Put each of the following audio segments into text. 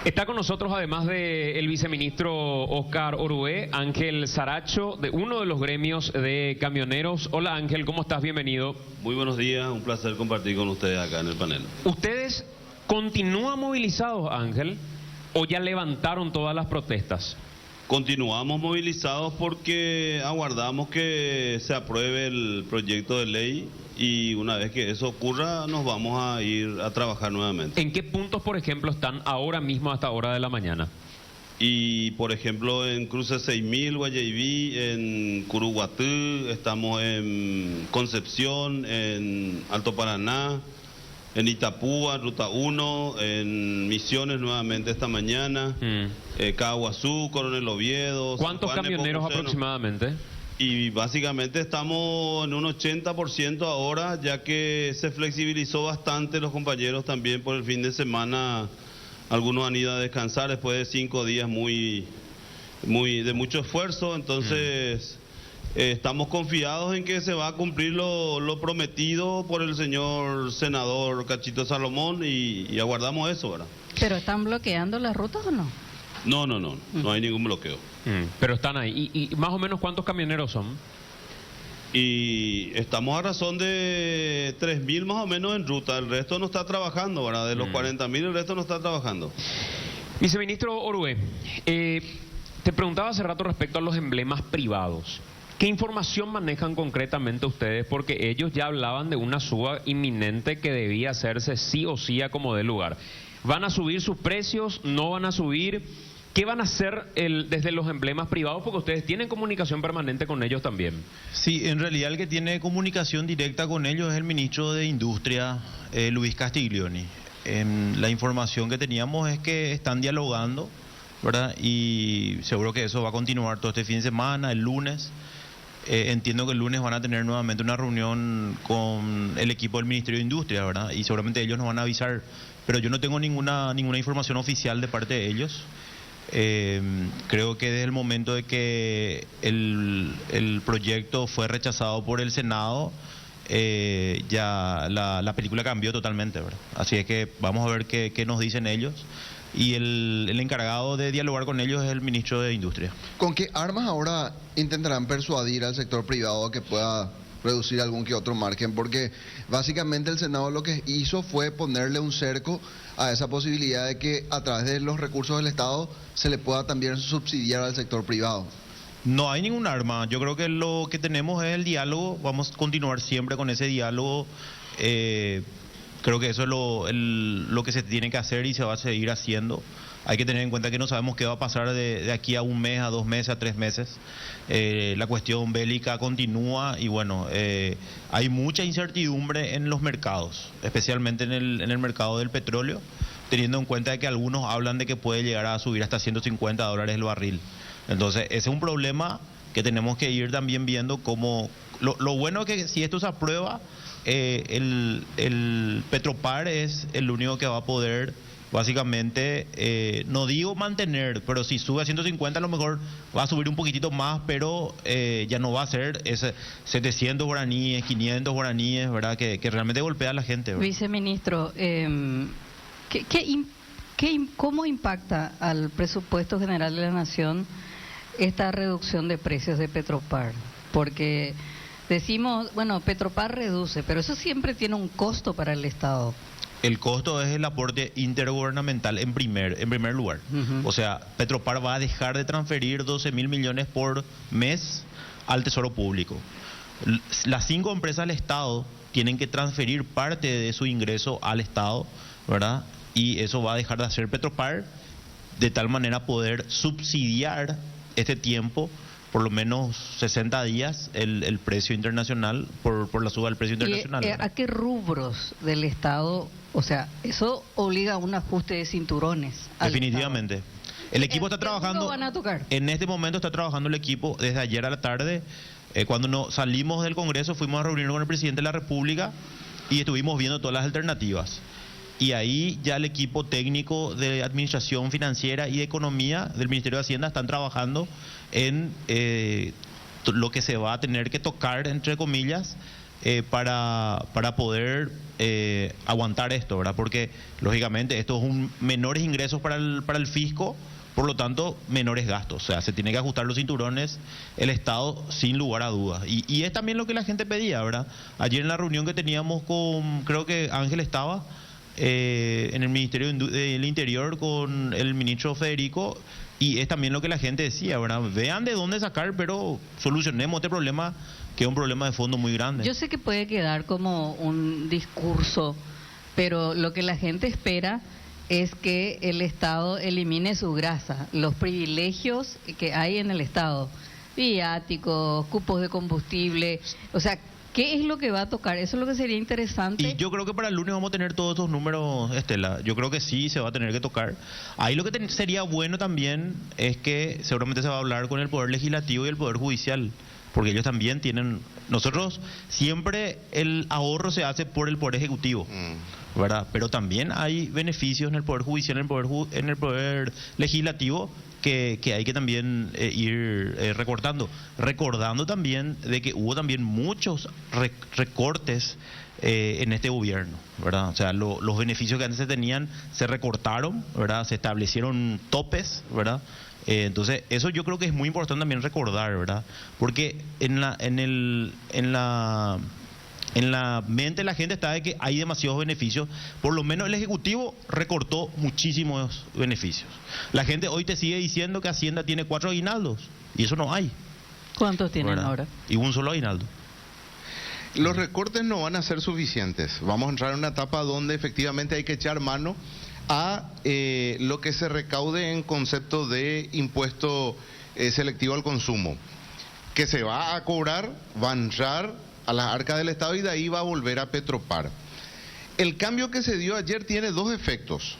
Está con nosotros, además del viceministro Oscar Orué, Ángel Saracho, de uno de los gremios de camioneros. Hola Ángel, ¿cómo estás? Bienvenido. Muy buenos días, un placer compartir con ustedes acá en el panel. ¿Ustedes continúan movilizados, Ángel, o ya levantaron todas las protestas? Continuamos movilizados porque aguardamos que se apruebe el proyecto de ley y una vez que eso ocurra nos vamos a ir a trabajar nuevamente. ¿En qué puntos, por ejemplo, están ahora mismo hasta hora de la mañana? Y por ejemplo en Cruce 6000, Guayaibí, en Curuguatú, estamos en Concepción, en Alto Paraná, en Itapúa, Ruta 1, en Misiones nuevamente esta mañana, Caguazú, Coronel Oviedo. ¿Cuántos camioneros aproximadamente? Y básicamente estamos en un 80% ahora, ya que se flexibilizó bastante los compañeros también por el fin de semana. Algunos han ido a descansar después de 5 días de mucho esfuerzo, entonces estamos confiados en que se va a cumplir lo prometido por el señor senador Cachito Salomón y aguardamos eso, ¿verdad? ¿Pero están bloqueando las rutas o no? No hay ningún bloqueo. Pero están ahí. ¿Y más o menos cuántos camioneros son? Y estamos a razón de 3.000 más o menos en ruta, el resto no está trabajando, ¿verdad? De los 40.000 el resto no está trabajando. Viceministro Orué, te preguntaba hace rato respecto a los emblemas privados. ¿Qué información manejan concretamente ustedes? Porque ellos ya hablaban de una suba inminente que debía hacerse sí o sí a como dé lugar. ¿Van a subir sus precios? ¿No van a subir? ¿Qué van a hacer desde los emblemas privados? Porque ustedes tienen comunicación permanente con ellos también. Sí, en realidad el que tiene comunicación directa con ellos es el ministro de Industria, Luis Castiglioni. La información que teníamos es que están dialogando, ¿verdad? Y seguro que eso va a continuar todo este fin de semana, el lunes. Entiendo que el lunes van a tener nuevamente una reunión con el equipo del Ministerio de Industria, ¿verdad? Y seguramente ellos nos van a avisar, pero yo no tengo ninguna información oficial de parte de ellos. Creo que desde el momento de que el proyecto fue rechazado por el Senado, ya la película cambió totalmente, ¿verdad? Así es que vamos a ver qué nos dicen ellos. Y el encargado de dialogar con ellos es el ministro de Industria. ¿Con qué armas ahora intentarán persuadir al sector privado a que pueda reducir algún que otro margen? Porque básicamente el Senado lo que hizo fue ponerle un cerco a esa posibilidad de que a través de los recursos del Estado se le pueda también subsidiar al sector privado. No hay ningún arma. Yo creo que lo que tenemos es el diálogo. Vamos a continuar siempre con ese diálogo. Creo que eso es lo que se tiene que hacer y se va a seguir haciendo. Hay que tener en cuenta que no sabemos qué va a pasar de aquí a 1 mes, a 2 meses, a 3 meses. La cuestión bélica continúa y bueno, hay mucha incertidumbre en los mercados, especialmente en el mercado del petróleo, teniendo en cuenta que algunos hablan de que puede llegar a subir hasta $150 el barril. Entonces, ese es un problema que tenemos que ir también viendo cómo... Lo bueno es que si esto se aprueba, el Petropar es el único que va a poder básicamente, no digo mantener, pero si sube a 150 a lo mejor va a subir un poquitito más, pero ya no va a ser ese 700 guaraníes, 500 guaraníes, ¿verdad? Que realmente golpea a la gente, ¿verdad? Viceministro, ¿cómo impacta al presupuesto general de la Nación esta reducción de precios de Petropar? Porque decimos, bueno, Petropar reduce, pero eso siempre tiene un costo para el Estado. El costo es el aporte intergubernamental en primer lugar. O sea, Petropar va a dejar de transferir 12.000 millones por mes al Tesoro Público. Las 5 empresas del Estado tienen que transferir parte de su ingreso al Estado, ¿verdad? Y eso va a dejar de hacer Petropar, de tal manera poder subsidiar este tiempo, por lo menos 60 días, el precio internacional, por la suba del precio internacional. ¿Y a qué rubros del Estado? O sea, eso obliga a un ajuste de cinturones. Definitivamente. El equipo está trabajando. Van a tocar? En este momento está trabajando el equipo desde ayer a la tarde. Cuando salimos del Congreso, fuimos a reunirnos con el presidente de la República y estuvimos viendo todas las alternativas. Y ahí ya el equipo técnico de Administración Financiera y de Economía del Ministerio de Hacienda están trabajando en lo que se va a tener que tocar, entre comillas, para poder aguantar esto, ¿verdad? Porque lógicamente esto es menores ingresos para el fisco, por lo tanto menores gastos. O sea, se tiene que ajustar los cinturones el Estado sin lugar a dudas. Y es también lo que la gente pedía, ¿verdad? Ayer en la reunión que teníamos creo que Ángel estaba en el Ministerio del Interior con el ministro Federico, y es también lo que la gente decía, ¿verdad? Vean de dónde sacar, pero solucionemos este problema, que es un problema de fondo muy grande. Yo sé que puede quedar como un discurso, pero lo que la gente espera es que el Estado elimine su grasa, los privilegios que hay en el Estado, viáticos, cupos de combustible, o sea, ¿qué es lo que va a tocar? Eso es lo que sería interesante. Y yo creo que para el lunes vamos a tener todos estos números, Estela. Yo creo que sí se va a tener que tocar. Ahí lo que sería bueno también es que seguramente se va a hablar con el Poder Legislativo y el Poder Judicial, porque ellos también tienen... Nosotros siempre el ahorro se hace por el Poder Ejecutivo, ¿verdad? Pero también hay beneficios en el Poder Judicial, en el Poder Legislativo, que hay que también ir recortando. Recordando también de que hubo también muchos recortes en este gobierno, ¿verdad? O sea, los beneficios que antes se tenían se recortaron, ¿verdad? Se establecieron topes, ¿verdad? Entonces, eso yo creo que es muy importante también recordar, ¿verdad? Porque en la mente de la gente está de que hay demasiados beneficios. Por lo menos el Ejecutivo recortó muchísimos beneficios. La gente hoy te sigue diciendo que Hacienda tiene 4 aguinaldos, y eso no hay. ¿Cuántos tienen ahora? Y un solo aguinaldo. Los recortes no van a ser suficientes. Vamos a entrar en una etapa donde efectivamente hay que echar mano a lo que se recaude en concepto de impuesto selectivo al consumo, que se va a cobrar, va a entrar a las arcas del Estado y de ahí va a volver a Petropar. El cambio que se dio ayer tiene dos efectos.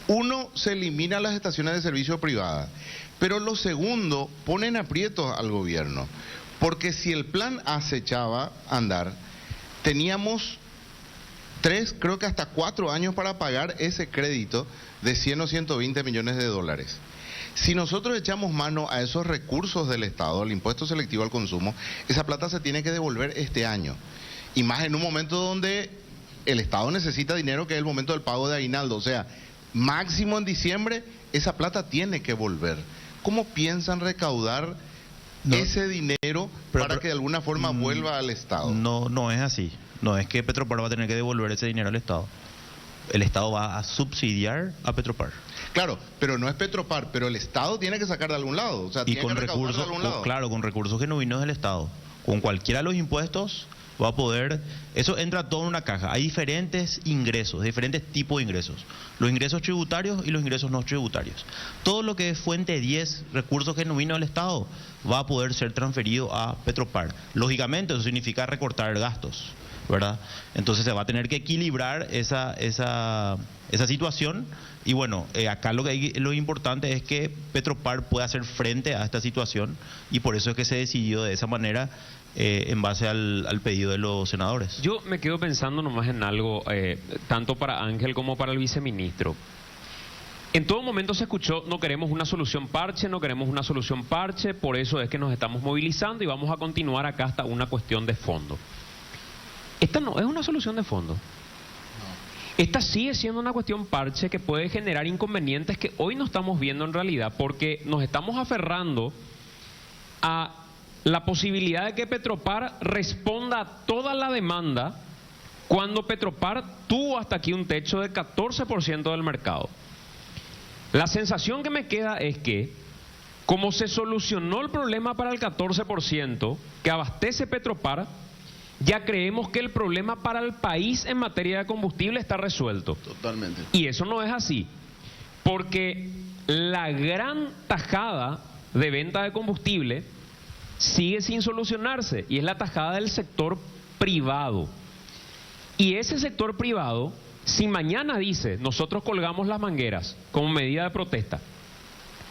Uno, se eliminan las estaciones de servicio privadas, pero lo segundo, ponen aprietos al gobierno, porque si el plan A se echaba a andar, teníamos 3, creo que hasta 4 años para pagar ese crédito de 100 o 120 millones de dólares. Si nosotros echamos mano a esos recursos del Estado, el impuesto selectivo al consumo, esa plata se tiene que devolver este año. Y más en un momento donde el Estado necesita dinero, que es el momento del pago de aguinaldo. O sea, máximo en diciembre, esa plata tiene que volver. ¿Cómo piensan recaudar ese dinero para que de alguna forma vuelva al Estado? No es así. No es que Petropar va a tener que devolver ese dinero al Estado. El Estado va a subsidiar a Petropar. Claro, pero no es Petropar, pero el Estado tiene que sacar de algún lado. O sea, y tiene con que recaudar recursos, de algún lado. claro, con recursos genuinos del Estado. Con cualquiera de los impuestos va a poder... Eso entra todo en una caja. Hay diferentes ingresos, diferentes tipos de ingresos. Los ingresos tributarios y los ingresos no tributarios. Todo lo que es fuente 10, recursos genuinos del Estado, va a poder ser transferido a Petropar. Lógicamente, eso significa recortar gastos, ¿verdad? Entonces se va a tener que equilibrar esa situación. Y bueno, acá lo importante es que Petropar pueda hacer frente a esta situación, y por eso es que se decidió de esa manera en base al pedido de los senadores. Yo me quedo pensando nomás en algo, tanto para Ángel como para el viceministro. En todo momento se escuchó: no queremos una solución parche, no queremos una solución parche, por eso es que nos estamos movilizando y vamos a continuar acá hasta una cuestión de fondo. Esta no es una solución de fondo. Esta sigue siendo una cuestión parche que puede generar inconvenientes que hoy no estamos viendo en realidad, porque nos estamos aferrando a la posibilidad de que Petropar responda a toda la demanda, cuando Petropar tuvo hasta aquí un techo de 14% del mercado. La sensación que me queda es que, como se solucionó el problema para el 14% que abastece Petropar, ya creemos que el problema para el país en materia de combustible está resuelto. Totalmente. Y eso no es así, porque la gran tajada de venta de combustible sigue sin solucionarse, y es la tajada del sector privado. Y ese sector privado, si mañana dice: nosotros colgamos las mangueras como medida de protesta,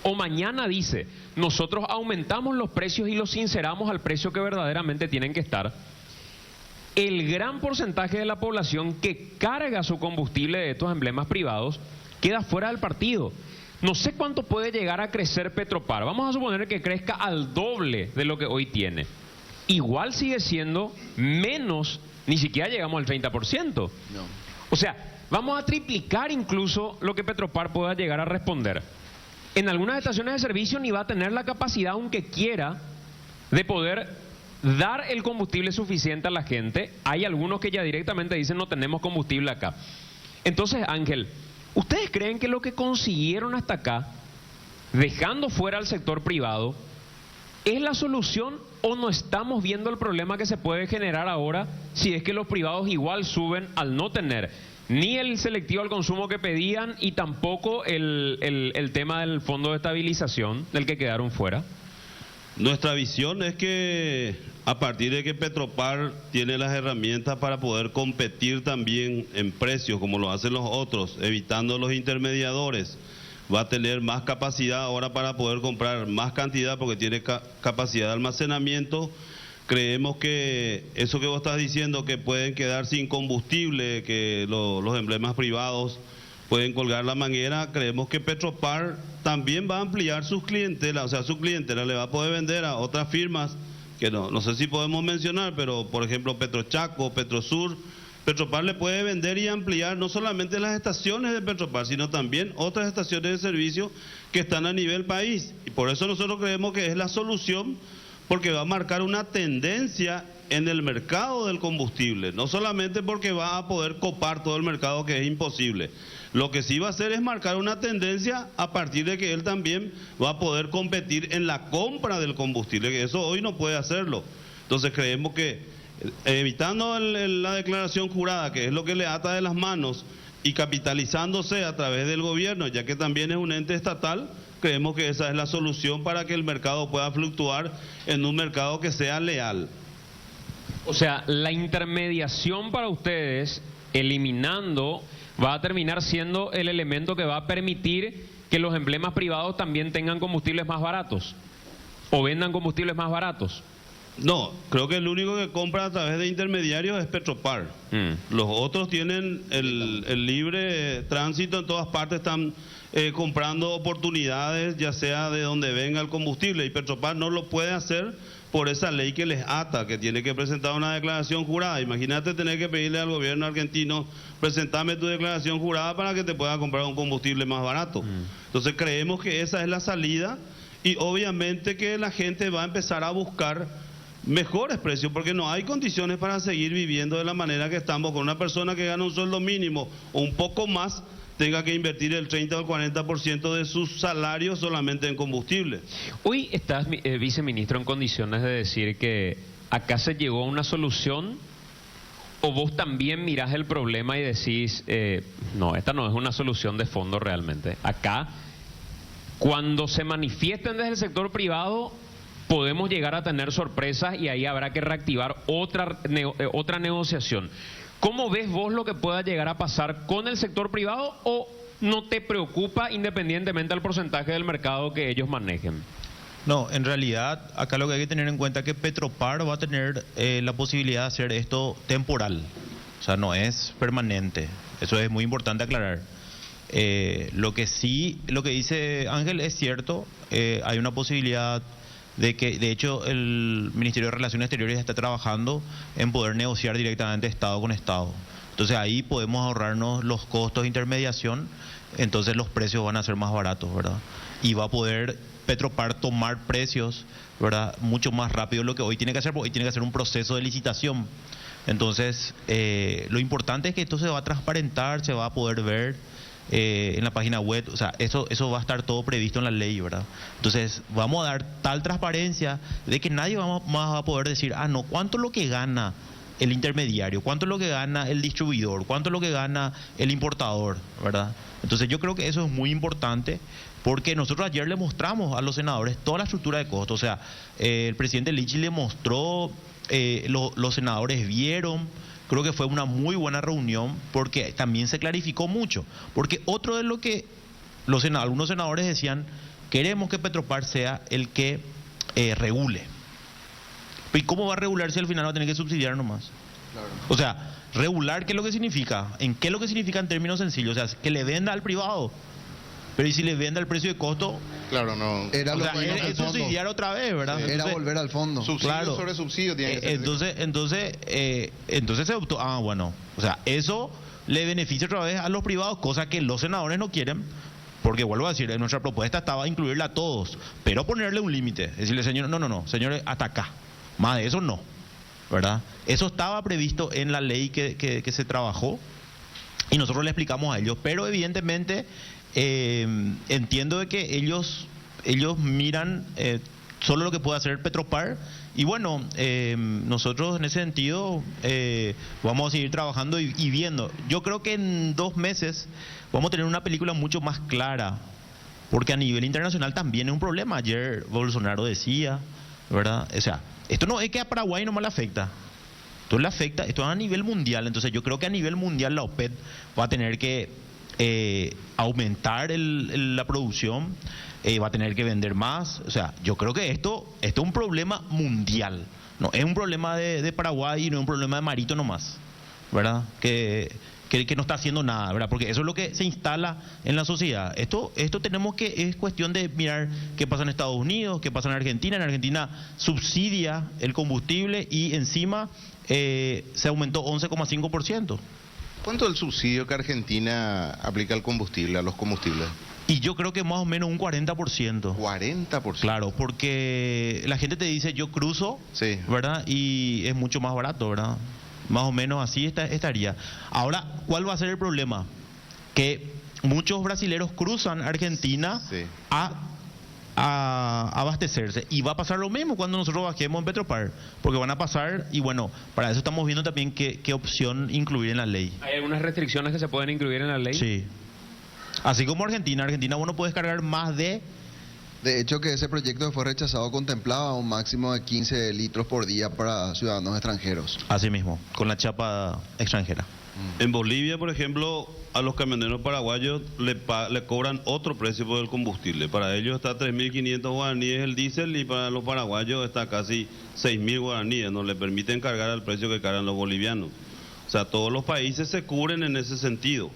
o mañana dice: nosotros aumentamos los precios y los sinceramos al precio que verdaderamente tienen que estar, el gran porcentaje de la población que carga su combustible de estos emblemas privados queda fuera del partido. No sé cuánto puede llegar a crecer Petropar. Vamos a suponer que crezca al doble de lo que hoy tiene. igual sigue siendo menos, ni siquiera llegamos al 30%. No. O sea, vamos a triplicar incluso lo que Petropar pueda llegar a responder. En algunas estaciones de servicio ni va a tener la capacidad, aunque quiera, de poder dar el combustible suficiente a la gente. Hay algunos que ya directamente dicen no tenemos combustible acá. Entonces, Ángel, ¿ustedes creen que lo que consiguieron hasta acá, dejando fuera al sector privado, es la solución o no estamos viendo el problema que se puede generar ahora si es que los privados igual suben al no tener ni el selectivo al consumo que pedían y tampoco el tema del fondo de estabilización del que quedaron fuera? Nuestra visión es que a partir de que Petropar tiene las herramientas para poder competir también en precios como lo hacen los otros, evitando los intermediadores, va a tener más capacidad ahora para poder comprar más cantidad porque tiene capacidad de almacenamiento. Creemos que eso que vos estás diciendo, que pueden quedar sin combustible, que los emblemas privados pueden colgar la manguera, creemos que Petropar también va a ampliar sus clientelas, o sea, su clientela le va a poder vender a otras firmas, que no sé si podemos mencionar, pero por ejemplo Petrochaco, Petrosur. Petropar le puede vender y ampliar no solamente las estaciones de Petropar, sino también otras estaciones de servicio que están a nivel país. Y por eso nosotros creemos que es la solución, porque va a marcar una tendencia en el mercado del combustible, no solamente porque va a poder copar todo el mercado, que es imposible. Lo que sí va a hacer es marcar una tendencia a partir de que él también va a poder competir en la compra del combustible, que eso hoy no puede hacerlo. Entonces creemos que evitando la declaración jurada, que es lo que le ata de las manos, y capitalizándose a través del gobierno, ya que también es un ente estatal, creemos que esa es la solución para que el mercado pueda fluctuar en un mercado que sea leal. O sea, la intermediación para ustedes, eliminando, va a terminar siendo el elemento que va a permitir que los emblemas privados también tengan combustibles más baratos o vendan combustibles más baratos. No, creo que el único que compra a través de intermediarios es Petropar. Los otros tienen el libre tránsito, en todas partes están comprando oportunidades, ya sea de donde venga el combustible, y Petropar no lo puede hacer por esa ley que les ata, que tiene que presentar una declaración jurada. Imagínate tener que pedirle al gobierno argentino, presentame tu declaración jurada para que te pueda comprar un combustible más barato. Entonces creemos que esa es la salida, y obviamente que la gente va a empezar a buscar mejores precios, porque no hay condiciones para seguir viviendo de la manera que estamos, con una persona que gana un sueldo mínimo o un poco más, tenga que invertir el 30 o el 40% de sus salarios solamente en combustible. Hoy estás, viceministro, en condiciones de decir que acá se llegó a una solución, o vos también mirás el problema y decís, no, esta no es una solución de fondo realmente. Acá, cuando se manifiesten desde el sector privado, podemos llegar a tener sorpresas y ahí habrá que reactivar otra negociación. ¿Cómo ves vos lo que pueda llegar a pasar con el sector privado, o no te preocupa independientemente del porcentaje del mercado que ellos manejen? No, en realidad acá lo que hay que tener en cuenta es que Petropar va a tener la posibilidad de hacer esto temporal, o sea, no es permanente. Eso es muy importante aclarar. Lo que dice Ángel es cierto, hay una posibilidad de que, de hecho, el Ministerio de Relaciones Exteriores está trabajando en poder negociar directamente Estado con Estado. Entonces ahí podemos ahorrarnos los costos de intermediación, entonces los precios van a ser más baratos, ¿verdad? Y va a poder Petropar tomar precios, ¿verdad?, mucho más rápido de lo que hoy tiene que hacer, porque hoy tiene que hacer un proceso de licitación. Entonces, lo importante es que esto se va a transparentar, se va a poder ver en la página web, o sea, eso va a estar todo previsto en la ley, ¿verdad? Entonces, vamos a dar tal transparencia de que nadie más va a poder decir, no, ¿cuánto es lo que gana el intermediario? ¿Cuánto es lo que gana el distribuidor? ¿Cuánto es lo que gana el importador? ¿Verdad? Entonces, yo creo que eso es muy importante, porque nosotros ayer le mostramos a los senadores toda la estructura de costos. O sea, el presidente Lichi le mostró, los senadores vieron. Creo que fue una muy buena reunión, porque también se clarificó mucho. Porque otro de lo que algunos senadores decían, queremos que Petropar sea el que regule. ¿Y cómo va a regular si al final va a tener que subsidiar nomás? Claro. O sea, regular, ¿qué es lo que significa? ¿En qué es lo que significa en términos sencillos? O sea, que le venda al privado. Pero ¿y si le vende al precio de costo? Claro, no. Era O lo sea, que es subsidiar otra vez, ¿verdad? era Entonces, volver al fondo. Subsidio claro. sobre subsidio tiene que ser. Entonces se optó, bueno, o sea, eso le beneficia otra vez a los privados, cosa que los senadores no quieren, porque vuelvo a decir, en nuestra propuesta estaba incluirla a todos, pero ponerle un límite, decirle, señor, no, señores, hasta acá, más de eso no, ¿verdad? Eso estaba previsto en la ley que se trabajó y nosotros le explicamos a ellos, pero evidentemente entiendo de que ellos miran solo lo que puede hacer Petropar. Y bueno, nosotros en ese sentido vamos a seguir trabajando y viendo. Yo creo que en 2 meses vamos a tener una película mucho más clara, porque a nivel internacional también es un problema. Ayer Bolsonaro decía, ¿verdad? O sea, esto no es que a Paraguay nomás le afecta. Esto le afecta, esto es a nivel mundial. Entonces yo creo que a nivel mundial la OPEP va a tener que aumentar la producción, va a tener que vender más. O sea, yo creo que esto es un problema mundial. No es un problema de Paraguay y no es un problema de Marito nomás, ¿verdad? Que no está haciendo nada, ¿verdad? Porque eso es lo que se instala en la sociedad. Esto tenemos que, es cuestión de mirar qué pasa en Estados Unidos, qué pasa en Argentina. En Argentina subsidia el combustible y encima se aumentó 11,5%. ¿Cuánto es el subsidio que Argentina aplica al combustible, a los combustibles? Y yo creo que más o menos un 40%. 40%. Claro, porque la gente te dice, yo cruzo, Sí. ¿verdad? Y es mucho más barato, ¿verdad? Más o menos así estaría. Ahora, ¿cuál va a ser el problema? Que muchos brasileros cruzan Argentina Sí. a abastecerse. Y va a pasar lo mismo cuando nosotros bajemos en Petropar. Porque van a pasar, y bueno, para eso estamos viendo también qué opción incluir en la ley. ¿Hay algunas restricciones que se pueden incluir en la ley? Sí. Así como Argentina. Argentina, bueno, puedes cargar más de... De hecho, que ese proyecto que fue rechazado contemplaba un máximo de 15 litros por día para ciudadanos extranjeros. Así mismo, con la chapa extranjera. En Bolivia, por ejemplo, a los camioneros paraguayos le cobran otro precio por el combustible. Para ellos está 3.500 guaraníes el diésel y para los paraguayos está casi 6.000 guaraníes. No le permiten cargar al precio que cargan los bolivianos. O sea, todos los países se cubren en ese sentido.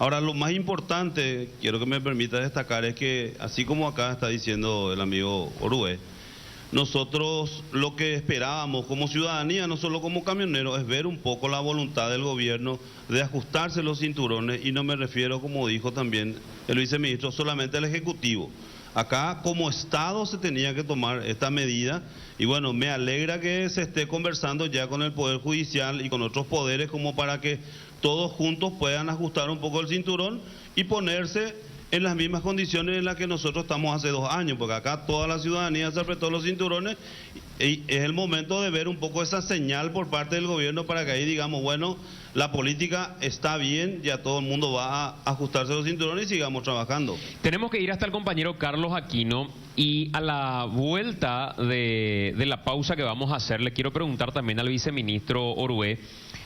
Ahora, lo más importante, quiero que me permita destacar, es que, así como acá está diciendo el amigo Orue, nosotros lo que esperábamos como ciudadanía, no solo como camioneros, es ver un poco la voluntad del gobierno de ajustarse los cinturones, y no me refiero, como dijo también el viceministro, solamente al Ejecutivo. Acá como Estado se tenía que tomar esta medida, y bueno, me alegra que se esté conversando ya con el Poder Judicial y con otros poderes como para que todos juntos puedan ajustar un poco el cinturón y ponerse en las mismas condiciones en las que nosotros estamos hace 2 años, porque acá toda la ciudadanía se apretó los cinturones y es el momento de ver un poco esa señal por parte del gobierno para que ahí digamos, bueno, la política está bien, ya todo el mundo va a ajustarse los cinturones y sigamos trabajando. Tenemos que ir hasta el compañero Carlos Aquino, y a la vuelta de la pausa que vamos a hacer, le quiero preguntar también al viceministro Orue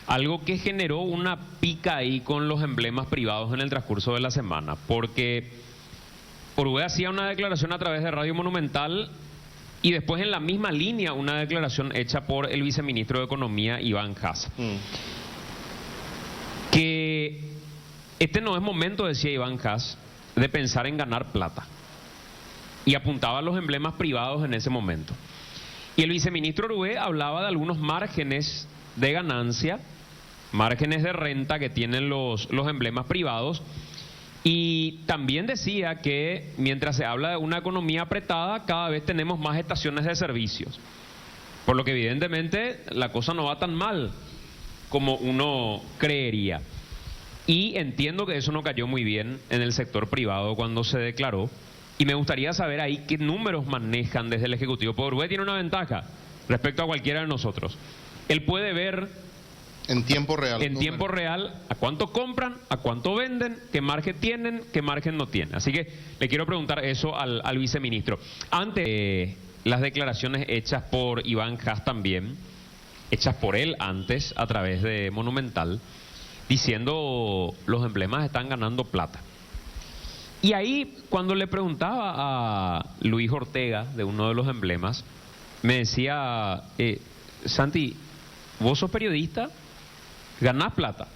algo que generó una pica ahí con los emblemas privados en el transcurso de la semana, porque Orue hacía una declaración a través de Radio Monumental y después en la misma línea una declaración hecha por el viceministro de Economía, Iván Haas. Que este no es momento, decía Iván Haas, de pensar en ganar plata. Y apuntaba a los emblemas privados en ese momento. Y el viceministro Orue hablaba de algunos márgenes de ganancia, márgenes de renta que tienen los emblemas privados, y también decía que mientras se habla de una economía apretada, cada vez tenemos más estaciones de servicios, por lo que evidentemente la cosa no va tan mal como uno creería. Y entiendo que eso no cayó muy bien en el sector privado cuando se declaró, y me gustaría saber ahí qué números manejan desde el Ejecutivo. Porque Orue tiene una ventaja respecto a cualquiera de nosotros. Él puede ver en tiempo real. En tiempo real a cuánto compran, a cuánto venden, qué margen tienen, qué margen no tienen. Así que le quiero preguntar eso al viceministro. Antes, las declaraciones hechas por Iván Haas también, hechas por él antes a través de Monumental, diciendo los emblemas están ganando plata. Y ahí, cuando le preguntaba a Luis Ortega de uno de los emblemas, me decía, Santi, vos sos periodista, ganás plata.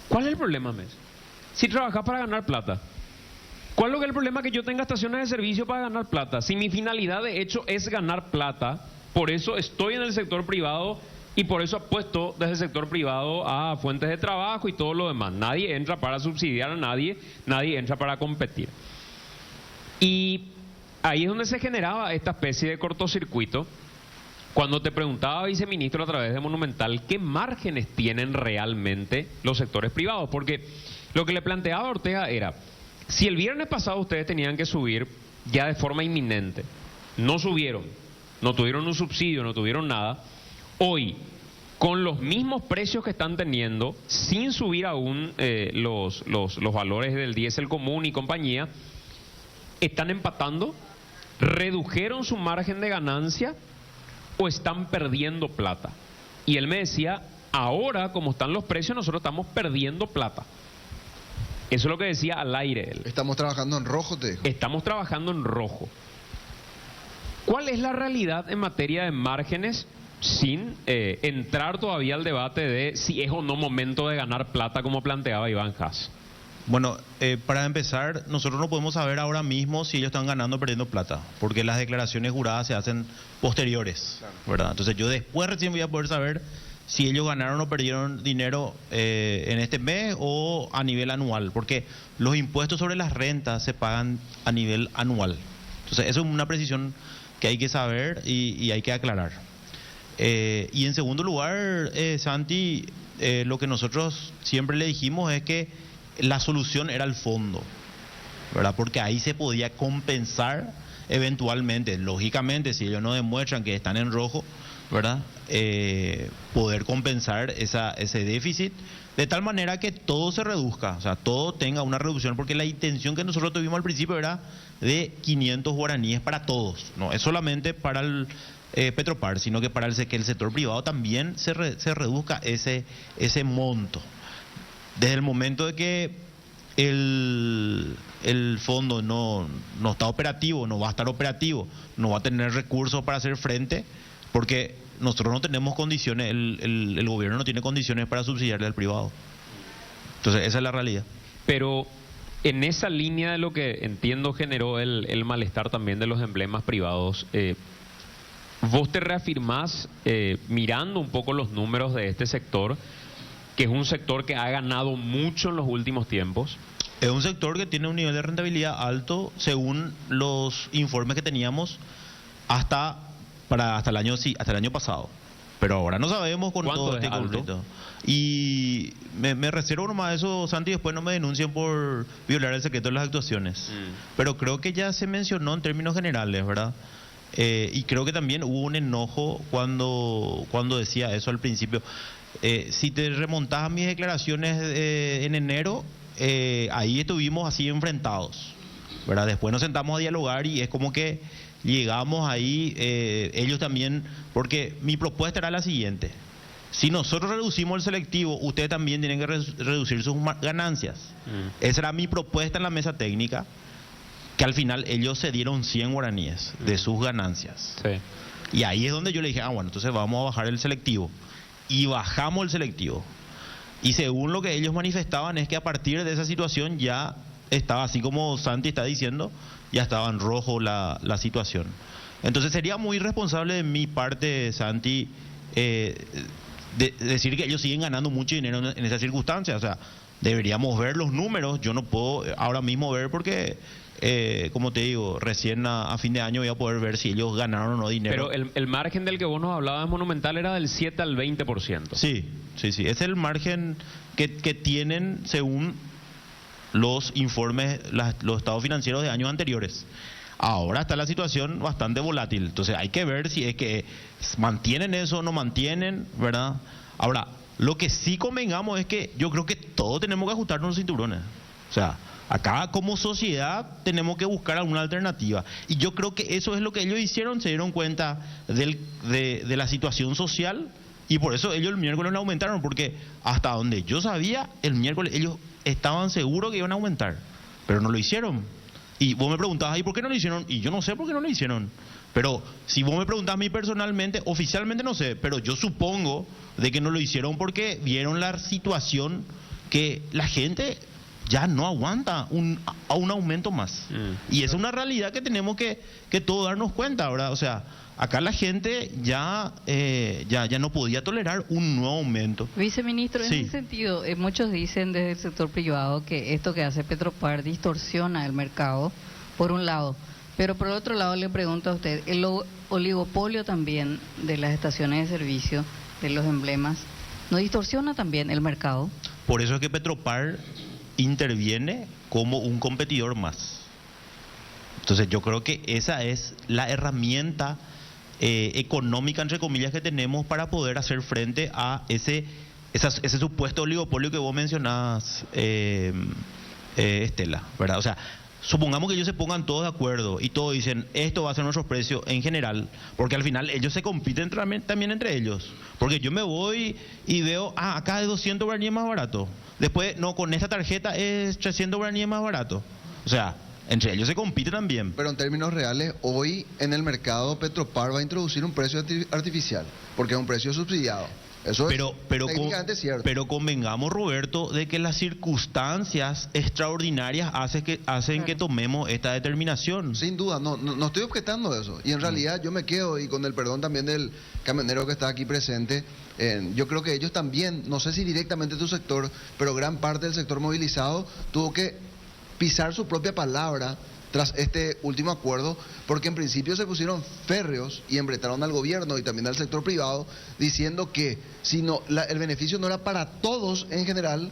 ¿Cuál es el problema, Mes? Si trabajás para ganar plata. ¿Cuál es el problema que yo tenga estaciones de servicio para ganar plata? Si mi finalidad de hecho es ganar plata, por eso estoy en el sector privado y por eso apuesto desde el sector privado a fuentes de trabajo y todo lo demás. Nadie entra para subsidiar a nadie, nadie entra para competir. Y ahí es donde se generaba esta especie de cortocircuito. Cuando te preguntaba, viceministro, a través de Monumental, ¿qué márgenes tienen realmente los sectores privados? Porque lo que le planteaba Ortega era, si el viernes pasado ustedes tenían que subir ya de forma inminente, no subieron, no tuvieron un subsidio, no tuvieron nada, hoy, con los mismos precios que están teniendo, sin subir aún los valores del diésel común y compañía, están empatando, redujeron su margen de ganancia o están perdiendo plata. Y él me decía, ahora como están los precios, nosotros estamos perdiendo plata. Eso es lo que decía al aire él. Estamos trabajando en rojo, te dijo. Estamos trabajando en rojo. ¿Cuál es la realidad en materia de márgenes sin entrar todavía al debate de si es o no momento de ganar plata como planteaba Iván Haas? Bueno, para empezar, nosotros no podemos saber ahora mismo si ellos están ganando o perdiendo plata, porque las declaraciones juradas se hacen posteriores, ¿verdad? Entonces yo después recién voy a poder saber si ellos ganaron o perdieron dinero en este mes o a nivel anual, porque los impuestos sobre las rentas se pagan a nivel anual. Entonces eso es una precisión que hay que saber y hay que aclarar. Y en segundo lugar, Santi, lo que nosotros siempre le dijimos es que la solución era el fondo, ¿verdad? Porque ahí se podía compensar eventualmente, lógicamente, si ellos no demuestran que están en rojo, ¿verdad? Poder compensar ese déficit de tal manera que todo se reduzca, o sea, todo tenga una reducción, porque la intención que nosotros tuvimos al principio era de 500 guaraníes para todos, no es solamente para el Petropar, sino que para que el sector privado también se reduzca ese monto. Desde el momento de que el fondo no está operativo, no va a estar operativo, no va a tener recursos para hacer frente, porque nosotros no tenemos condiciones, el gobierno no tiene condiciones para subsidiarle al privado. Entonces esa es la realidad. Pero en esa línea de lo que entiendo generó el malestar también de los emblemas privados, vos te reafirmás mirando un poco los números de este sector, que es un sector que ha ganado mucho en los últimos tiempos. Es un sector que tiene un nivel de rentabilidad alto según los informes que teníamos hasta el año pasado. Pero ahora no sabemos con todo este conflicto. Y me reservo nomás eso, Santi, después no me denuncien por violar el secreto de las actuaciones. Pero creo que ya se mencionó en términos generales, ¿verdad? Y creo que también hubo un enojo cuando decía eso al principio. Si te remontás a mis declaraciones en enero, ahí estuvimos así enfrentados, ¿verdad? Después nos sentamos a dialogar y es como que llegamos ahí, ellos también, porque mi propuesta era la siguiente: si nosotros reducimos el selectivo, ustedes también tienen que reducir sus ganancias. Esa era mi propuesta en la mesa técnica, que al final ellos se dieron 100 guaraníes de sus ganancias. Sí. Y ahí es donde yo le dije, bueno, entonces vamos a bajar el selectivo. Y bajamos el selectivo. Y según lo que ellos manifestaban es que a partir de esa situación ya estaba, así como Santi está diciendo, ya estaba en rojo la situación. Entonces sería muy irresponsable de mi parte, Santi, de decir que ellos siguen ganando mucho dinero en esas circunstancias. O sea, deberíamos ver los números. Yo no puedo ahora mismo ver porque, como te digo, recién a fin de año voy a poder ver si ellos ganaron o no dinero. Pero el margen del que vos nos hablabas Monumental era del 7 al 20%. Sí. Es el margen que tienen según los informes, los estados financieros de años anteriores. Ahora está la situación bastante volátil. Entonces hay que ver si es que mantienen eso o no mantienen, ¿verdad? Ahora, lo que sí convengamos es que yo creo que todos tenemos que ajustarnos los cinturones. O sea, acá como sociedad tenemos que buscar alguna alternativa. Y yo creo que eso es lo que ellos hicieron, se dieron cuenta de la situación social y por eso ellos el miércoles no aumentaron, porque hasta donde yo sabía, el miércoles ellos estaban seguros que iban a aumentar, pero no lo hicieron. Y vos me preguntabas, ¿y por qué no lo hicieron? Y yo no sé por qué no lo hicieron. Pero si vos me preguntás a mí personalmente, oficialmente no sé, pero yo supongo de que no lo hicieron porque vieron la situación que la gente ya no aguanta a un aumento más. Y esa es una realidad que tenemos que todos darnos cuenta, ¿verdad? O sea, acá la gente ya no podía tolerar un nuevo aumento. Viceministro, en Sí. ese sentido, muchos dicen desde el sector privado que esto que hace Petropar distorsiona el mercado, por un lado. Pero por otro lado le pregunto a usted, el oligopolio también de las estaciones de servicio, de los emblemas, ¿no distorsiona también el mercado? Por eso es que Petropar interviene como un competidor más. Entonces yo creo que esa es la herramienta económica, entre comillas, que tenemos para poder hacer frente a ese supuesto oligopolio que vos mencionabas, Estela, ¿verdad? O sea, supongamos que ellos se pongan todos de acuerdo y todos dicen, esto va a ser nuestro precio en general, porque al final ellos se compiten también entre ellos. Porque yo me voy y veo, acá es 200 guaraníes más barato. Después, no, con esta tarjeta es 300 guaraníes más barato. O sea, entre ellos se compite también. Pero en términos reales, hoy en el mercado Petropar va a introducir un precio artificial, porque es un precio subsidiado. Eso es técnicamente cierto. Pero convengamos, Roberto, de que las circunstancias extraordinarias hacen que tomemos esta determinación. Sin duda, no estoy objetando eso. Y en realidad yo me quedo, y con el perdón también del camionero que está aquí presente, yo creo que ellos también, no sé si directamente tu sector, pero gran parte del sector movilizado tuvo que pisar su propia palabra tras este último acuerdo, porque en principio se pusieron férreos y embretaron al gobierno y también al sector privado, diciendo que si no, el beneficio no era para todos en general,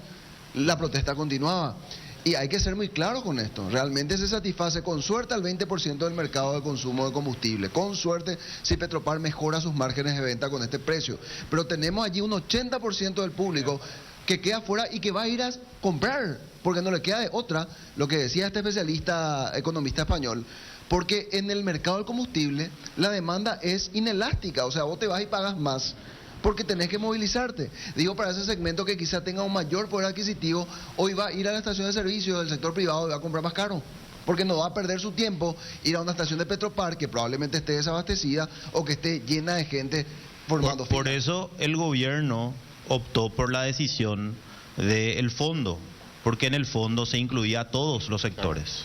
la protesta continuaba. Y hay que ser muy claro con esto. Realmente se satisface con suerte al 20% del mercado de consumo de combustible. Con suerte si Petropar mejora sus márgenes de venta con este precio. Pero tenemos allí un 80% del público que queda fuera y que va a ir a comprar, porque no le queda de otra, lo que decía este especialista economista español, porque en el mercado del combustible la demanda es inelástica, o sea, vos te vas y pagas más porque tenés que movilizarte. Digo, para ese segmento que quizá tenga un mayor poder adquisitivo, hoy va a ir a la estación de servicio del sector privado y va a comprar más caro, porque no va a perder su tiempo ir a una estación de Petropar que probablemente esté desabastecida o que esté llena de gente formando Por fila. eso el gobierno optó por la decisión del fondo, porque en el fondo se incluía a todos los sectores.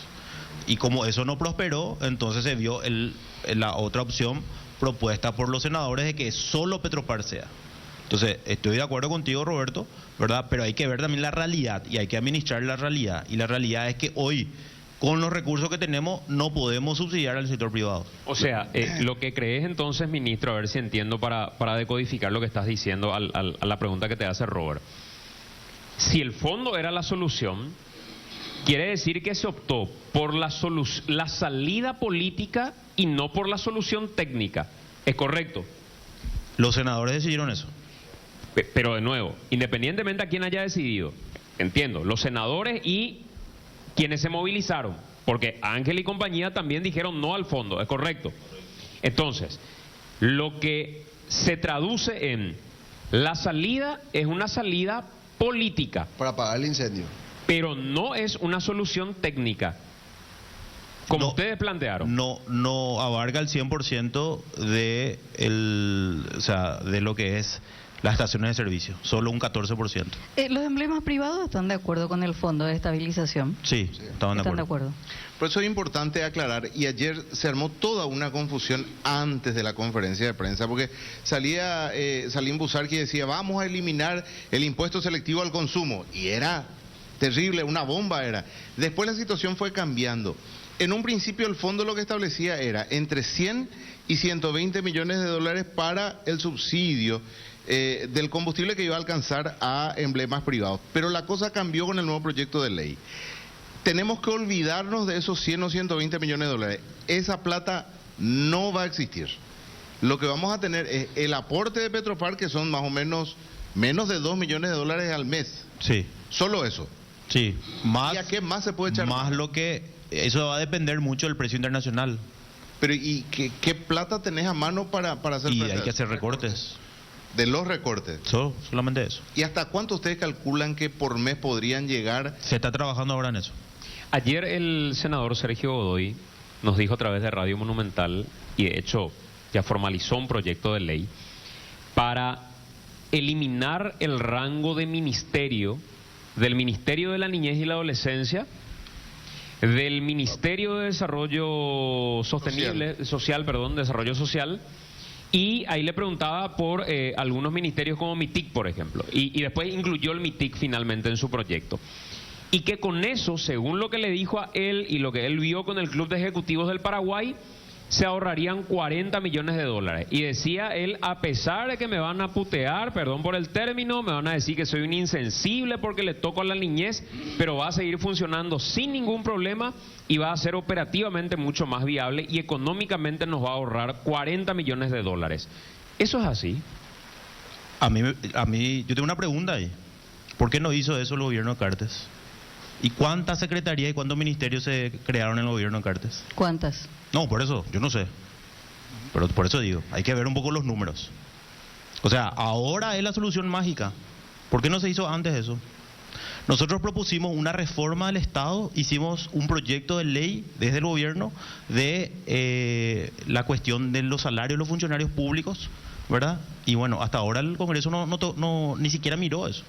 Y como eso no prosperó, entonces se vio la otra opción propuesta por los senadores de que solo Petropar sea. Entonces, estoy de acuerdo contigo, Roberto, ¿verdad? Pero hay que ver también la realidad y hay que administrar la realidad. Y la realidad es que hoy, con los recursos que tenemos, no podemos subsidiar al sector privado. O sea, lo que crees entonces, ministro, a ver si entiendo para decodificar lo que estás diciendo a la pregunta que te hace Robert. Si el fondo era la solución, quiere decir que se optó por la salida política y no por la solución técnica. ¿Es correcto? Los senadores decidieron eso. Pero de nuevo, independientemente a quién haya decidido, entiendo, los senadores y quienes se movilizaron, porque Ángel y compañía también dijeron no al fondo, ¿es correcto? Entonces, lo que se traduce en la salida es una salida política, Para apagar el incendio. pero no es una solución técnica, como No, ustedes plantearon. No abarca el 100% de lo que es las estaciones de servicio, solo un 14%. ¿Los emblemas privados están de acuerdo con el fondo de estabilización? Sí, estaban de ¿Están de acuerdo. acuerdo? Por eso es importante aclarar, y ayer se armó toda una confusión antes de la conferencia de prensa, porque salía Salim Busarqui y decía, vamos a eliminar el impuesto selectivo al consumo, y era terrible, una bomba era. Después la situación fue cambiando. En un principio el fondo lo que establecía era entre 100 y 120 millones de dólares para el subsidio del combustible que iba a alcanzar a emblemas privados. Pero la cosa cambió con el nuevo proyecto de ley. Tenemos que olvidarnos de esos 100 o 120 millones de dólares. Esa plata no va a existir. Lo que vamos a tener es el aporte de Petropar, que son más o menos de 2 millones de dólares al mes. Sí, Solo eso. sí. Más, ¿Y a qué más se puede echar? más lo que... Eso va a depender mucho del precio internacional. Pero ¿y qué plata tenés a mano para hacer Y frente hay a que eso? hacer recortes. De los recortes. Solamente eso. ¿Y hasta cuánto ustedes calculan que por mes podrían llegar? Se está trabajando ahora en eso. Ayer el senador Sergio Godoy nos dijo a través de Radio Monumental, y de hecho ya formalizó un proyecto de ley, para eliminar el rango de ministerio del Ministerio de la Niñez y la Adolescencia, del Ministerio de Desarrollo Sostenible, Desarrollo Social, y ahí le preguntaba por algunos ministerios como MITIC, por ejemplo, y después incluyó el MITIC finalmente en su proyecto. Y que con eso, según lo que le dijo a él y lo que él vio con el Club de Ejecutivos del Paraguay, se ahorrarían 40 millones de dólares. Y decía él, a pesar de que me van a putear, perdón por el término, me van a decir que soy un insensible porque le toco a la niñez, pero va a seguir funcionando sin ningún problema y va a ser operativamente mucho más viable y económicamente nos va a ahorrar 40 millones de dólares. ¿Eso es así? A mí, yo tengo una pregunta ahí. ¿Por qué no hizo eso el gobierno de Cartes? ¿Y cuántas secretarías y cuántos ministerios se crearon en el gobierno de Cartes? ¿Cuántas? No, por eso, yo no sé. Pero por eso digo, hay que ver un poco los números. O sea, ahora es la solución mágica. ¿Por qué no se hizo antes eso? Nosotros propusimos una reforma del Estado, hicimos un proyecto de ley desde el gobierno de la cuestión de los salarios de los funcionarios públicos, ¿verdad? Y bueno, hasta ahora el Congreso ni siquiera miró eso.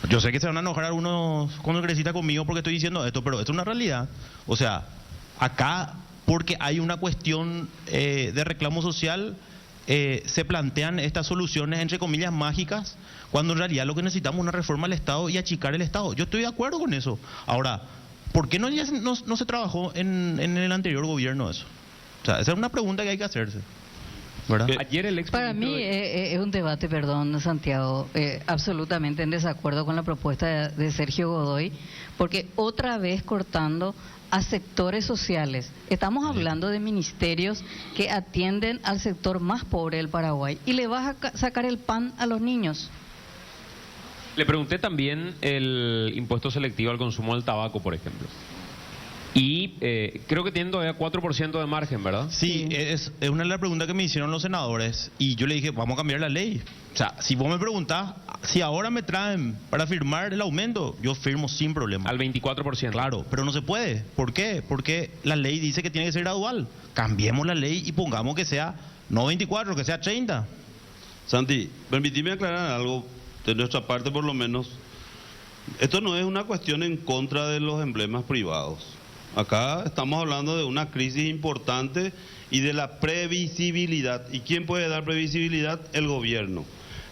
Yo sé que se van a enojar algunos congresistas conmigo porque estoy diciendo esto, pero esto es una realidad. O sea, acá, porque hay una cuestión de reclamo social, se plantean estas soluciones, entre comillas, mágicas, cuando en realidad lo que necesitamos es una reforma del Estado y achicar el Estado. Yo estoy de acuerdo con eso. Ahora, ¿por qué no se trabajó en el anterior gobierno eso? O sea, esa es una pregunta que hay que hacerse, ¿verdad? Ayer el Para mí es un debate, perdón, Santiago, absolutamente en desacuerdo con la propuesta de Sergio Godoy, porque otra vez cortando a sectores sociales. Estamos hablando de ministerios que atienden al sector más pobre del Paraguay y le vas a sacar el pan a los niños. Le pregunté también el impuesto selectivo al consumo del tabaco, por ejemplo. Y creo que tienen todavía 4% de margen, ¿verdad? Sí, es una de las preguntas que me hicieron los senadores. Y yo le dije, vamos a cambiar la ley. O sea, si vos me preguntás, si ahora me traen para firmar el aumento, yo firmo sin problema. Al 24%. Claro, pero no se puede. ¿Por qué? Porque la ley dice que tiene que ser gradual. Cambiemos la ley y pongamos que sea no 24, que sea 30. Santi, permíteme aclarar algo de nuestra parte por lo menos. Esto no es una cuestión en contra de los emblemas privados. Acá estamos hablando de una crisis importante y de la previsibilidad. ¿Y quién puede dar previsibilidad? El gobierno.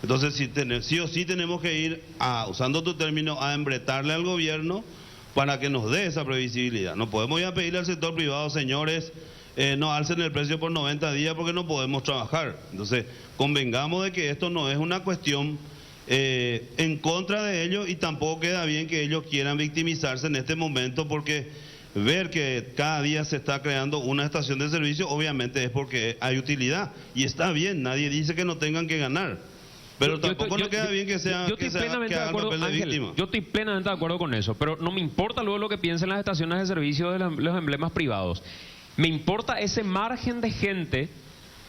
Entonces, sí o sí tenemos que ir, usando tu término, a embretarle al gobierno para que nos dé esa previsibilidad. No podemos ir a pedirle al sector privado, señores, no alcen el precio por 90 días porque no podemos trabajar. Entonces, convengamos de que esto no es una cuestión en contra de ellos y tampoco queda bien que ellos quieran victimizarse en este momento porque ver que cada día se está creando una estación de servicio obviamente es porque hay utilidad y está bien, nadie dice que no tengan que ganar, pero tampoco nos queda bien que sea yo estoy plenamente de acuerdo, Ángel, yo estoy plenamente de acuerdo con eso, pero no me importa luego lo que piensen las estaciones de servicio de los emblemas privados. Me importa ese margen de gente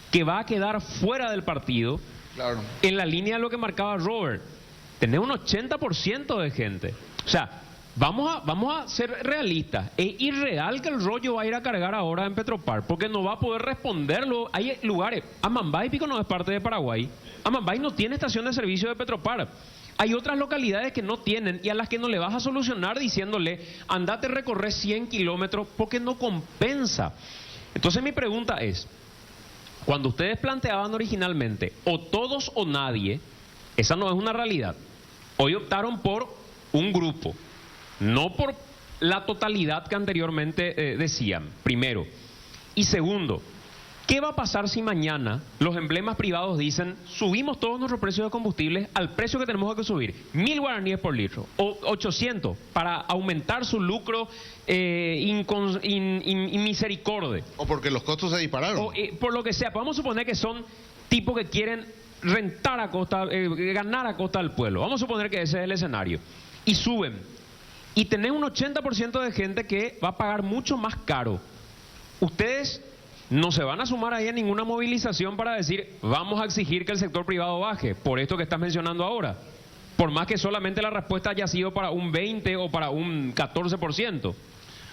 que va a quedar fuera del partido. Claro. En la línea de lo que marcaba Robert, tener un 80% de gente. O sea, vamos a ser realistas. Es irreal que el rollo va a ir a cargar ahora en Petropar, porque no va a poder responderlo. Hay lugares, Amambay Pico no es parte de Paraguay. Amambay no tiene estación de servicio de Petropar. Hay otras localidades que no tienen y a las que no le vas a solucionar diciéndole, andate recorrer 100 kilómetros porque no compensa. Entonces mi pregunta es, cuando ustedes planteaban originalmente o todos o nadie, esa no es una realidad. Hoy optaron por un grupo, no por la totalidad que anteriormente decían, primero. Y segundo, ¿qué va a pasar si mañana los emblemas privados dicen subimos todos nuestros precios de combustibles al precio que tenemos que subir, 1.000 guaraníes por litro o 800 para aumentar su lucro inmisericordia? O porque los costos se dispararon. O por lo que sea, vamos a suponer que son tipos que quieren rentar a costa, ganar a costa del pueblo. Vamos a suponer que ese es el escenario. Y suben. Y tenés un 80% de gente que va a pagar mucho más caro. Ustedes no se van a sumar ahí a ninguna movilización para decir vamos a exigir que el sector privado baje, por esto que estás mencionando ahora. Por más que solamente la respuesta haya sido para un 20 o para un 14%.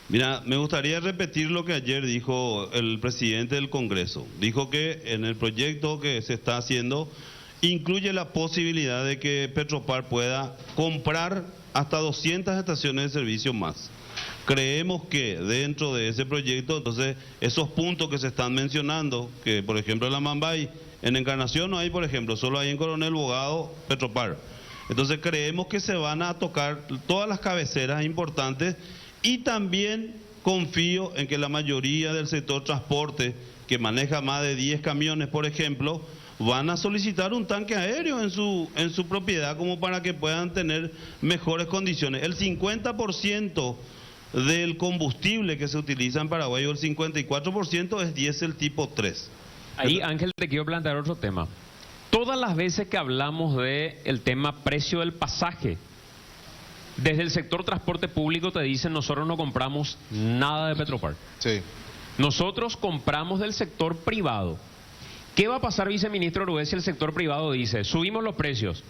Mira, me gustaría repetir lo que ayer dijo el presidente del Congreso. Dijo que en el proyecto que se está haciendo incluye la posibilidad de que Petropar pueda comprar hasta 200 estaciones de servicio más. Creemos que dentro de ese proyecto, entonces, esos puntos que se están mencionando, que por ejemplo en la Mambay, en Encarnación no hay, por ejemplo, solo hay en Coronel Bogado, Petropar. Entonces creemos que se van a tocar todas las cabeceras importantes y también confío en que la mayoría del sector transporte, que maneja más de 10 camiones, por ejemplo, van a solicitar un tanque aéreo en su propiedad como para que puedan tener mejores condiciones. El 50% del combustible que se utiliza en Paraguay, o el 54%, es diésel tipo 3. Ahí, Ángel, te quiero plantear otro tema. Todas las veces que hablamos del tema precio del pasaje, desde el sector transporte público te dicen: nosotros no compramos nada de Petropar. Sí. Nosotros compramos del sector privado. ¿Qué va a pasar, viceministro Orué, si el sector privado dice: subimos los precios?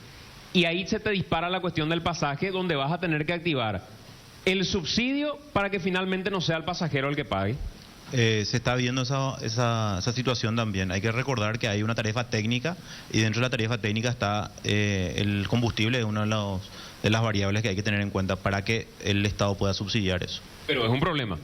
Y ahí se te dispara la cuestión del pasaje, donde vas a tener que activar el subsidio para que finalmente no sea el pasajero el que pague. Se está viendo esa situación también. Hay que recordar que hay una tarifa técnica y dentro de la tarifa técnica está el combustible, es una de las variables que hay que tener en cuenta para que el Estado pueda subsidiar eso. Pero es un problema.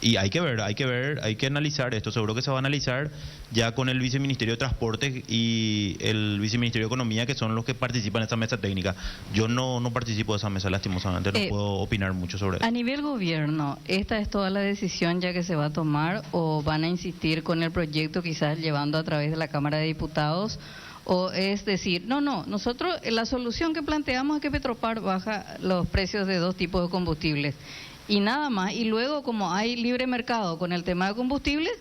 Y hay que analizar esto. Seguro que se va a analizar ya con el Viceministerio de Transporte y el Viceministerio de Economía, que son los que participan en esa mesa técnica. Yo no participo de esa mesa, lastimosamente, no puedo opinar mucho sobre eso. A nivel gobierno, ¿esta es toda la decisión ya que se va a tomar o van a insistir con el proyecto quizás llevando a través de la Cámara de Diputados? O es decir, no, nosotros la solución que planteamos es que Petropar baja los precios de dos tipos de combustibles y nada más, y luego como hay libre mercado con el tema de combustibles,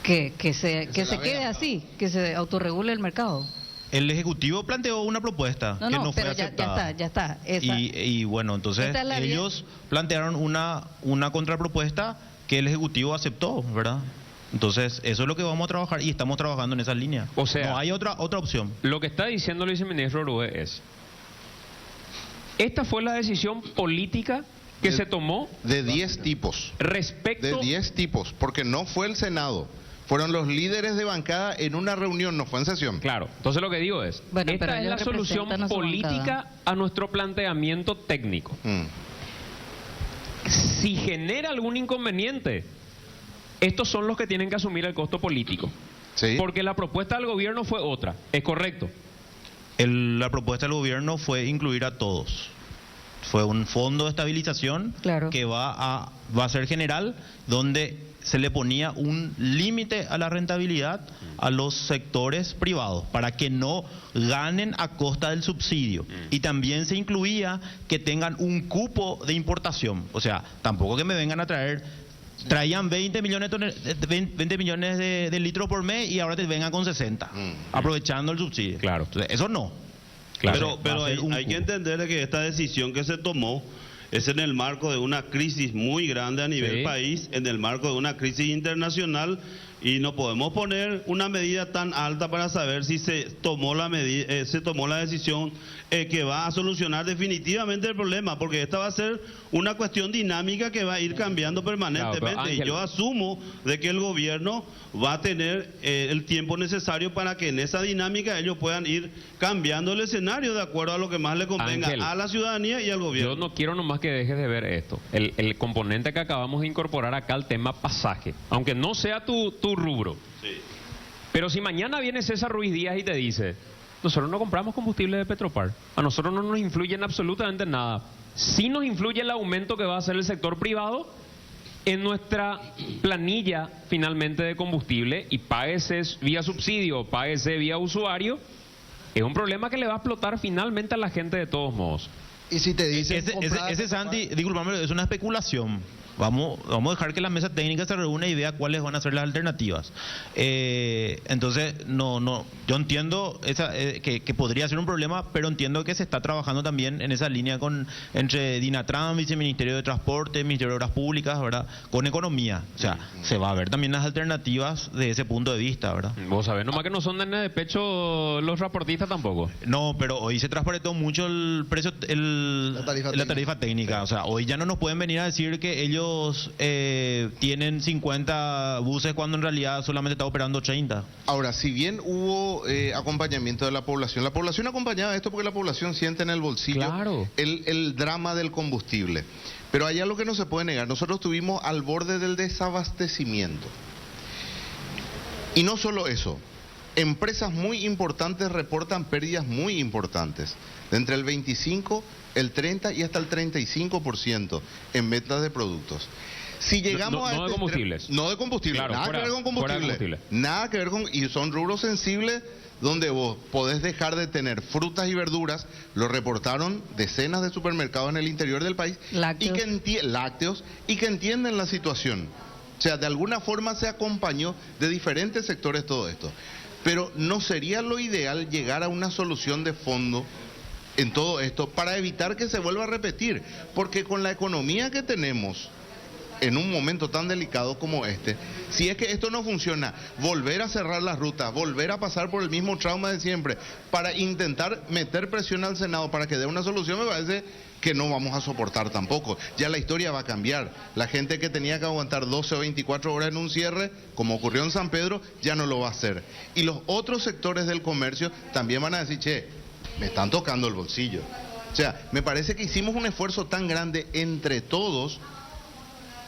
que se quede así, que se autorregule el mercado. El Ejecutivo planteó una propuesta que no fue aceptada. Ya está. Y bueno, entonces ellos plantearon una contrapropuesta que el Ejecutivo aceptó, ¿verdad? Entonces, eso es lo que vamos a trabajar y estamos trabajando en esa línea. O sea, no hay otra opción. Lo que está diciendo el viceministro Orué es: esta fue la decisión política que se tomó de 10 tipos. Respecto de 10 tipos, porque no fue el Senado. Fueron los líderes de bancada en una reunión, no fue en sesión. Claro, entonces lo que digo es, bueno, esta es la solución política a nuestro planteamiento técnico. Si genera algún inconveniente, estos son los que tienen que asumir el costo político. Sí. Porque la propuesta del gobierno fue otra, ¿es correcto? La propuesta del gobierno fue incluir a todos. Fue un fondo de estabilización que va a ser general, donde se le ponía un límite a la rentabilidad a los sectores privados para que no ganen a costa del subsidio. Y también se incluía que tengan un cupo de importación. O sea, tampoco que me vengan a traían 20 millones de litros por mes y ahora te vengan con 60, aprovechando el subsidio. Claro. Entonces, eso no. Claro. Pero hay que entender que esta decisión que se tomó es en el marco de una crisis muy grande a nivel país, en el marco de una crisis internacional, y no podemos poner una medida tan alta para saber si se tomó la decisión que va a solucionar definitivamente el problema, porque esta va a ser una cuestión dinámica que va a ir cambiando permanentemente. Claro, y yo asumo de que el gobierno va a tener el tiempo necesario para que en esa dinámica ellos puedan ir cambiando el escenario de acuerdo a lo que más le convenga a la ciudadanía y al gobierno. Yo no quiero nomás que dejes de ver esto. El componente que acabamos de incorporar acá, el tema pasaje, aunque no sea tu rubro. Sí. Pero si mañana viene César Ruiz Díaz y te dice: nosotros no compramos combustible de Petropar, a nosotros no nos influye en absolutamente nada. Sí nos influye el aumento que va a hacer el sector privado en nuestra planilla finalmente de combustible, y páguese vía subsidio, páguese vía usuario, es un problema que le va a explotar finalmente a la gente de todos modos. Y si te dicen ese Santi, disculpame, es una especulación. Vamos a dejar que la mesa técnica se reúna y vea cuáles van a ser las alternativas. Entonces, yo entiendo que podría ser un problema, pero entiendo que se está trabajando también en esa línea entre Dinatran, Viceministerio de Transporte, Ministerio de Obras Públicas, ¿verdad? Con Economía. O sea, se va a ver también las alternativas de ese punto de vista, ¿verdad? Vos sabés, nomás que no son de pecho los transportistas tampoco. No, pero hoy se transparentó mucho el precio, la tarifa técnica. O sea, hoy ya no nos pueden venir a decir que ellos tienen 50 buses cuando en realidad solamente está operando 30. Ahora, si bien hubo acompañamiento de la población acompañaba esto porque la población siente en el bolsillo Claro. el drama del combustible. Pero hay algo que no se puede negar. Nosotros estuvimos al borde del desabastecimiento. Y no solo eso. Empresas muy importantes reportan pérdidas muy importantes, de entre el 25, el 30 y hasta el 35% en ventas de productos. Si llegamos a no de combustibles. No de combustible, Claro, nada fuera- que ver con fuera de combustible. combustible. Nada que ver con... Y son rubros sensibles donde vos podés dejar de tener frutas y verduras. Lo reportaron decenas de supermercados en el interior del país. Lácteos. Lácteos, y que entienden la situación. O sea, de alguna forma se acompañó de diferentes sectores todo esto. Pero no sería lo ideal llegar a una solución de fondo en todo esto para evitar que se vuelva a repetir. Porque con la economía que tenemos en un momento tan delicado como este, si es que esto no funciona, volver a cerrar las rutas, volver a pasar por el mismo trauma de siempre, para intentar meter presión al Senado para que dé una solución, me parece que no vamos a soportar tampoco. Ya la historia va a cambiar. La gente que tenía que aguantar 12 o 24 horas en un cierre, como ocurrió en San Pedro, ya no lo va a hacer. Y los otros sectores del comercio también van a decir, che, me están tocando el bolsillo. O sea, me parece que hicimos un esfuerzo tan grande entre todos,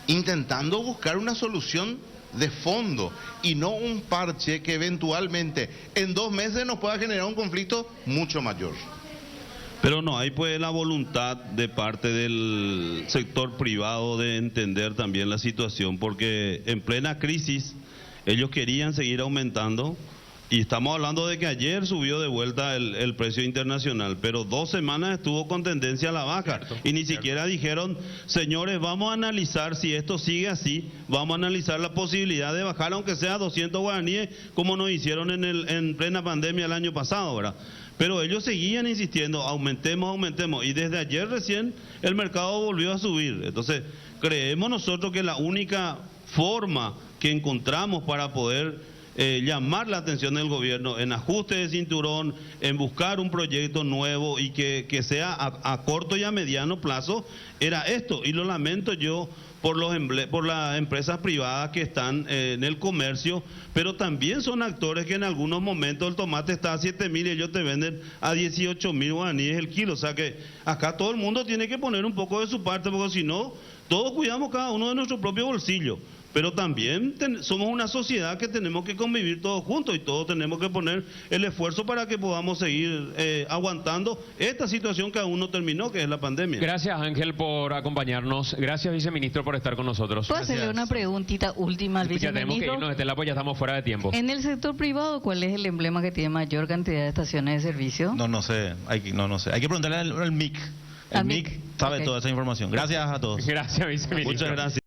intentando buscar una solución de fondo y no un parche que eventualmente en 2 meses nos pueda generar un conflicto mucho mayor. Pero no hay pues la voluntad de parte del sector privado de entender también la situación, porque en plena crisis ellos querían seguir aumentando, y estamos hablando de que ayer subió de vuelta el precio internacional, pero 2 semanas estuvo con tendencia a la baja, y ni siquiera dijeron, señores, vamos a analizar si esto sigue así, vamos a analizar la posibilidad de bajar aunque sea 200 guaraníes, como nos hicieron en plena pandemia el año pasado, ¿verdad? Pero ellos seguían insistiendo, aumentemos, y desde ayer recién el mercado volvió a subir. Entonces, creemos nosotros que la única forma que encontramos para poder llamar la atención del gobierno en ajuste de cinturón, en buscar un proyecto nuevo y que sea a corto y a mediano plazo, era esto. Y lo lamento yo por las empresas privadas que están en el comercio, pero también son actores que en algunos momentos el tomate está a 7.000 y ellos te venden a 18.000 guaraníes el kilo. O sea que acá todo el mundo tiene que poner un poco de su parte, porque si no, todos cuidamos cada uno de nuestro propio bolsillo. Pero también somos una sociedad que tenemos que convivir todos juntos y todos tenemos que poner el esfuerzo para que podamos seguir aguantando esta situación que aún no terminó, que es la pandemia. Gracias, Ángel, por acompañarnos. Gracias, viceministro, por estar con nosotros. ¿Puedo hacerle una preguntita última al Ya tenemos que viceministro? irnos, Estela, pues ya estamos fuera de tiempo. En el sector privado, ¿cuál es el emblema que tiene mayor cantidad de estaciones de servicio? No sé. Hay que preguntarle al MIC. El Al MIC MIC, sabe ok. toda esa información. Gracias a todos. Gracias, viceministro. Muchas gracias.